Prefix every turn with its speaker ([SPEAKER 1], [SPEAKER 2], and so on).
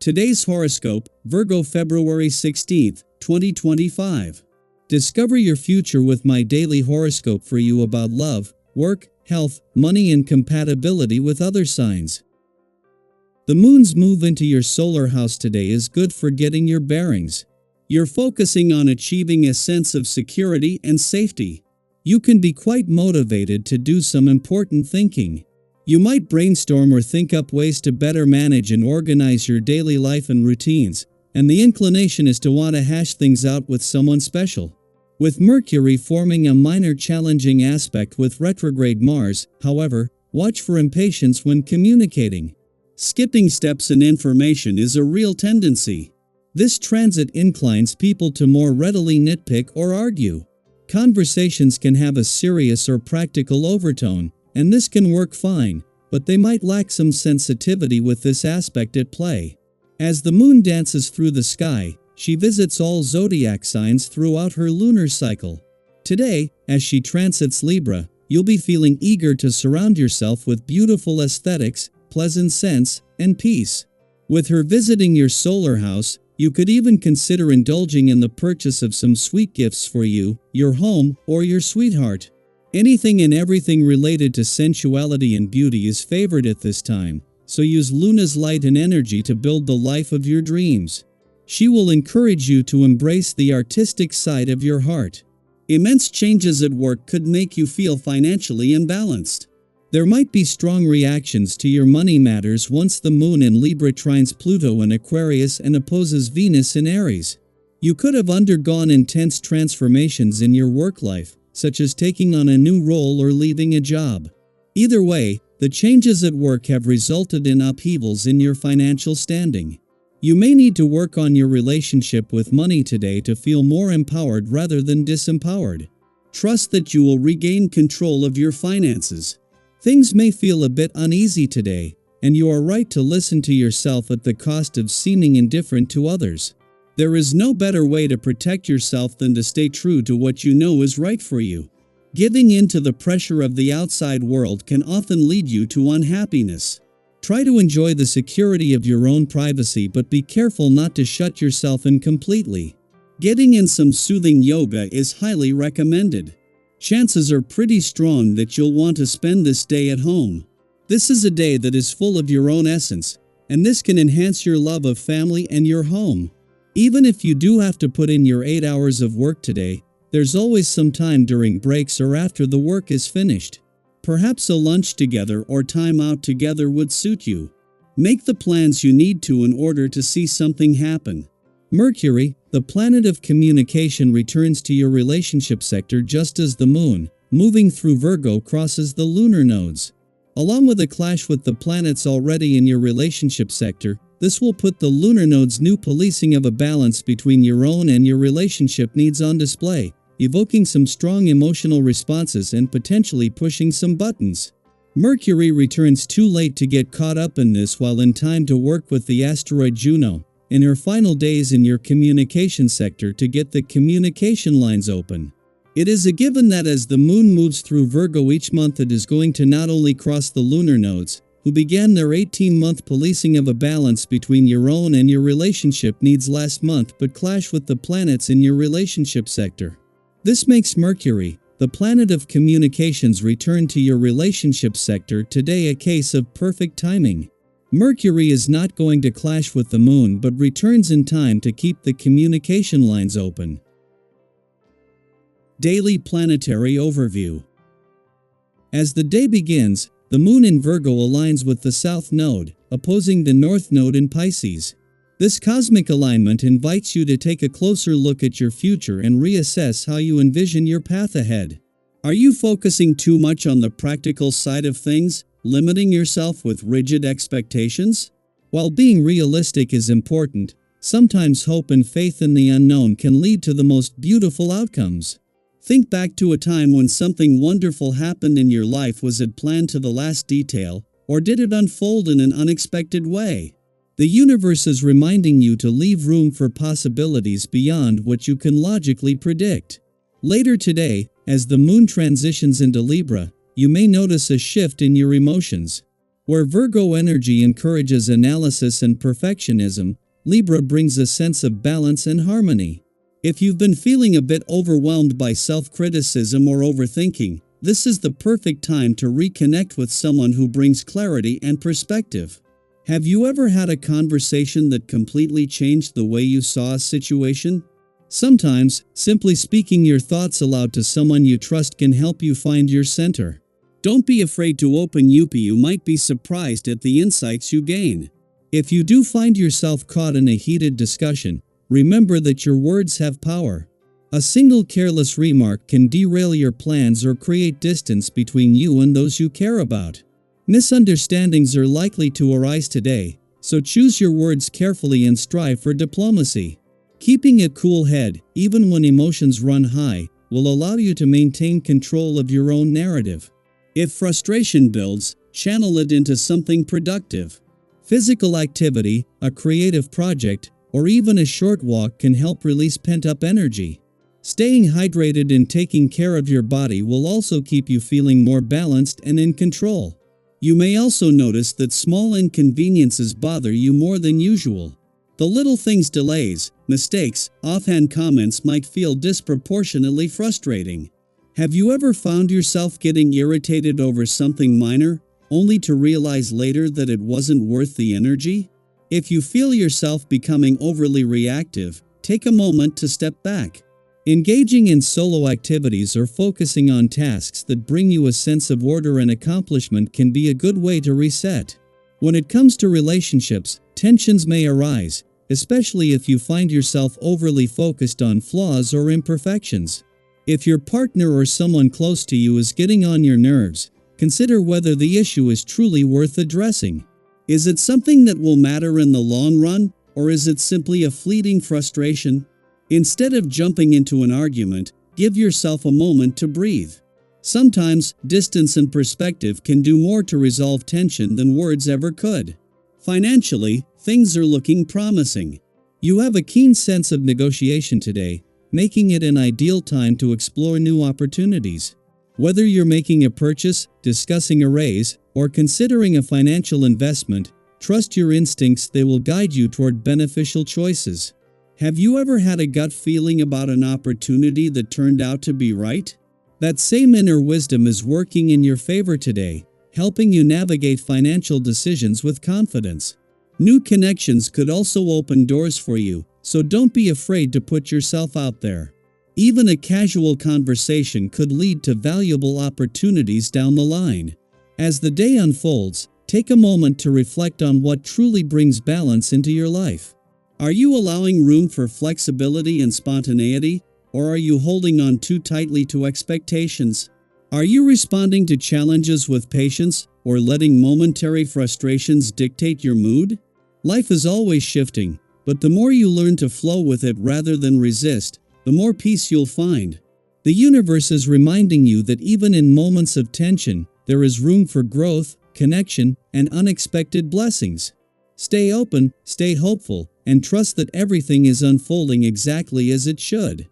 [SPEAKER 1] Today's horoscope, Virgo February 16th, 2025. Discover your future with my daily horoscope for you about love, work, health, money and compatibility with other signs. The moon's move into your solar house today is good for getting your bearings. You're focusing on achieving a sense of security and safety. You can be quite motivated to do some important thinking. You might brainstorm or think up ways to better manage and organize your daily life and routines, and the inclination is to want to hash things out with someone special. With Mercury forming a minor challenging aspect with retrograde Mars, however, watch for impatience when communicating. Skipping steps in information is a real tendency. This transit inclines people to more readily nitpick or argue. Conversations can have a serious or practical overtone, and this can work fine, but they might lack some sensitivity with this aspect at play. As the moon dances through the sky, she visits all zodiac signs throughout her lunar cycle. Today, as she transits Libra, you'll be feeling eager to surround yourself with beautiful aesthetics, pleasant scents, and peace. With her visiting your solar house, you could even consider indulging in the purchase of some sweet gifts for you, your home, or your sweetheart. Anything and everything related to sensuality and beauty is favored at this time, so use Luna's light and energy to build the life of your dreams. She will encourage you to embrace the artistic side of your heart. Immense changes at work could make you feel financially imbalanced. There might be strong reactions to your money matters once the moon in Libra trines Pluto in Aquarius and opposes Venus in Aries. You could have undergone intense transformations in your work life, such as taking on a new role or leaving a job. Either way, the changes at work have resulted in upheavals in your financial standing. You may need to work on your relationship with money today to feel more empowered rather than disempowered. Trust that you will regain control of your finances. Things may feel a bit uneasy today, and you are right to listen to yourself at the cost of seeming indifferent to others. There is no better way to protect yourself than to stay true to what you know is right for you. Giving in to the pressure of the outside world can often lead you to unhappiness. Try to enjoy the security of your own privacy, but be careful not to shut yourself in completely. Getting in some soothing yoga is highly recommended. Chances are pretty strong that you'll want to spend this day at home. This is a day that is full of your own essence, and this can enhance your love of family and your home. Even if you do have to put in your 8 hours of work today, there's always some time during breaks or after the work is finished. Perhaps a lunch together or time out together would suit you. Make the plans you need to in order to see something happen. Mercury, the planet of communication, returns to your relationship sector just as the moon, moving through Virgo, crosses the lunar nodes. Along with a clash with the planets already in your relationship sector, this will put the lunar node's new policing of a balance between your own and your relationship needs on display, evoking some strong emotional responses and potentially pushing some buttons. Mercury returns too late to get caught up in this, while in time to work with the asteroid Juno in her final days in your communication sector to get the communication lines open. It is a given that as the moon moves through Virgo each month, it is going to not only cross the lunar nodes, who began their 18-month policing of a balance between your own and your relationship needs last month, but clash with the planets in your relationship sector. This makes Mercury, the planet of communications, return to your relationship sector today a case of perfect timing. Mercury is not going to clash with the moon, but returns in time to keep the communication lines open. Daily Planetary Overview. As the day begins, the moon in Virgo aligns with the south node, opposing the north node in Pisces. This cosmic alignment invites you to take a closer look at your future and reassess how you envision your path ahead. Are you focusing too much on the practical side of things, limiting yourself with rigid expectations? While being realistic is important, sometimes hope and faith in the unknown can lead to the most beautiful outcomes. Think back to a time when something wonderful happened in your life. Was it planned to the last detail, or did it unfold in an unexpected way? The universe is reminding you to leave room for possibilities beyond what you can logically predict. Later today, as the moon transitions into Libra, you may notice a shift in your emotions. Where Virgo energy encourages analysis and perfectionism, Libra brings a sense of balance and harmony. If you've been feeling a bit overwhelmed by self-criticism or overthinking, this is the perfect time to reconnect with someone who brings clarity and perspective. Have you ever had a conversation that completely changed the way you saw a situation? Sometimes, simply speaking your thoughts aloud to someone you trust can help you find your center. Don't be afraid to open up, you might be surprised at the insights you gain. If you do find yourself caught in a heated discussion, remember that your words have power. A single careless remark can derail your plans or create distance between you and those you care about. Misunderstandings are likely to arise today, so choose your words carefully and strive for diplomacy. Keeping a cool head, even when emotions run high, will allow you to maintain control of your own narrative. If frustration builds, channel it into something productive. Physical activity, a creative project, or even a short walk can help release pent-up energy. Staying hydrated and taking care of your body will also keep you feeling more balanced and in control. You may also notice that small inconveniences bother you more than usual. The little things, delays, mistakes, offhand comments might feel disproportionately frustrating. Have you ever found yourself getting irritated over something minor, only to realize later that it wasn't worth the energy? If you feel yourself becoming overly reactive, take a moment to step back. Engaging in solo activities or focusing on tasks that bring you a sense of order and accomplishment can be a good way to reset. When it comes to relationships, tensions may arise, especially if you find yourself overly focused on flaws or imperfections. If your partner or someone close to you is getting on your nerves, consider whether the issue is truly worth addressing. Is it something that will matter in the long run, or is it simply a fleeting frustration? Instead of jumping into an argument, give yourself a moment to breathe. Sometimes, distance and perspective can do more to resolve tension than words ever could. Financially, things are looking promising. You have a keen sense of negotiation today, making it an ideal time to explore new opportunities. Whether you're making a purchase, discussing a raise, or considering a financial investment, trust your instincts, they will guide you toward beneficial choices. Have you ever had a gut feeling about an opportunity that turned out to be right? That same inner wisdom is working in your favor today, helping you navigate financial decisions with confidence. New connections could also open doors for you, so don't be afraid to put yourself out there. Even a casual conversation could lead to valuable opportunities down the line. As the day unfolds, take a moment to reflect on what truly brings balance into your life. Are you allowing room for flexibility and spontaneity, or are you holding on too tightly to expectations? Are you responding to challenges with patience, or letting momentary frustrations dictate your mood? Life is always shifting, but the more you learn to flow with it rather than resist, the more peace you'll find. The universe is reminding you that even in moments of tension, there is room for growth, connection, and unexpected blessings. Stay open, stay hopeful, and trust that everything is unfolding exactly as it should.